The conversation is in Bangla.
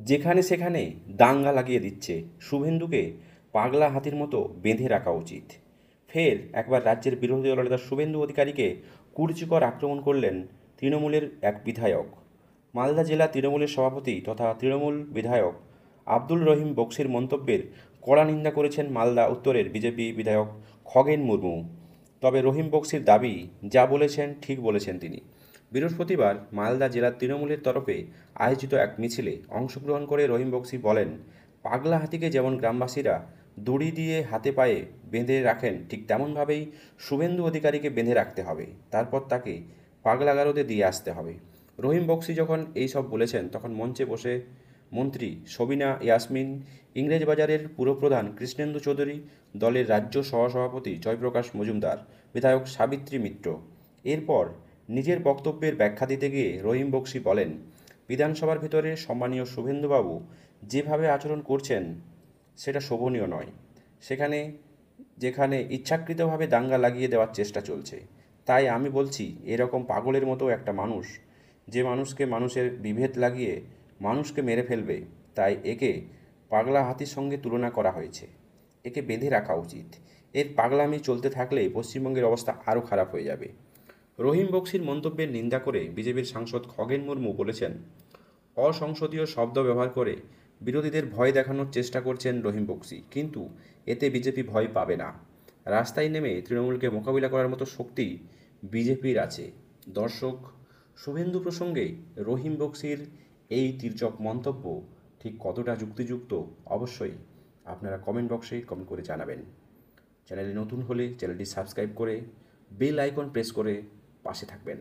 যেখানে সেখানে দাঙ্গা লাগিয়ে দিচ্ছে, শুভেন্দুকে পাগলা হাতির মতো বেঁধে রাখা উচিত। ফের একবার রাজ্যের বিরোধী দলনেতা শুভেন্দু অধিকারীকে কুরুচিকর আক্রমণ করলেন তৃণমূলের এক বিধায়ক। মালদা জেলা তৃণমূলের সভাপতি তথা তৃণমূল বিধায়ক আব্দুল রহিম বক্সির মন্তব্যের কড়া নিন্দা করেছেন মালদা উত্তরের বিজেপি বিধায়ক খগেন মুর্মু। তবে রহিম বক্সির দাবি, যা বলেছেন ঠিক বলেছেন তিনি। বৃহস্পতিবার মালদা জেলার তৃণমূলের তরফে আয়োজিত এক মিছিলে অংশগ্রহণ করে রহিম বক্সি বলেন, পাগলা হাতিকে যেমন গ্রামবাসীরা দড়ি দিয়ে হাতে পায়ে বেঁধে রাখেন, ঠিক তেমনভাবেই শুভেন্দু অধিকারীকে বেঁধে রাখতে হবে, তারপর তাকে পাগলা গারদে দিয়ে আসতে হবে। রহিম বক্সি যখন এই সব বলেছেন, তখন মঞ্চে বসে মন্ত্রী সবিনা ইয়াসমিন, ইংরেজবাজারের পুরপ্রধান কৃষ্ণেন্দু চৌধুরী, দলের রাজ্য সহসভাপতি জয়প্রকাশ মজুমদার, বিধায়ক সাবিত্রী মিত্র। এরপর নিজের বক্তব্যের ব্যাখ্যা দিতে গিয়ে রহিম বক্সি বলেন, বিধানসভার ভিতরে সম্মানীয় শুভেন্দুবাবু যেভাবে আচরণ করছেন সেটা শোভনীয় নয়। সেখানে যেখানে ইচ্ছাকৃতভাবে দাঙ্গা লাগিয়ে দেওয়ার চেষ্টা চলছে। তাই আমি বলছি, এরকম পাগলের মতো একটা মানুষ, যে মানুষকে মানুষের বিভেদ লাগিয়ে মানুষকে মেরে ফেলবে, তাই একে পাগলা হাতির সঙ্গে তুলনা করা হয়েছে। একে বেঁধে রাখা উচিত। এর পাগলামি চলতে থাকলে পশ্চিমবঙ্গের অবস্থা আরও খারাপ হয়ে যাবে। রহিম বক্সির মন্তব্যের নিন্দা করে বিজেপির সাংসদ খগেন মুর্মু বলেছেন, অসংসদীয় শব্দ ব্যবহার করে বিরোধীদের ভয় দেখানোর চেষ্টা করছেন রহিম বক্সি, কিন্তু এতে বিজেপি ভয় পাবে না। রাস্তায় নেমে তৃণমূলকে মোকাবিলা করার মতো শক্তি বিজেপির আছে। দর্শক, শুভেন্দু প্রসঙ্গে রহিম বক্সির এই তির্যক মন্তব্য ঠিক কতটা যুক্তিযুক্ত, অবশ্যই আপনারা কমেন্ট বক্সে কমেন্ট করে জানাবেন। চ্যানেলে নতুন হলে চ্যানেলটি সাবস্ক্রাইব করে বেল আইকন প্রেস করে পাশে থাকবেন।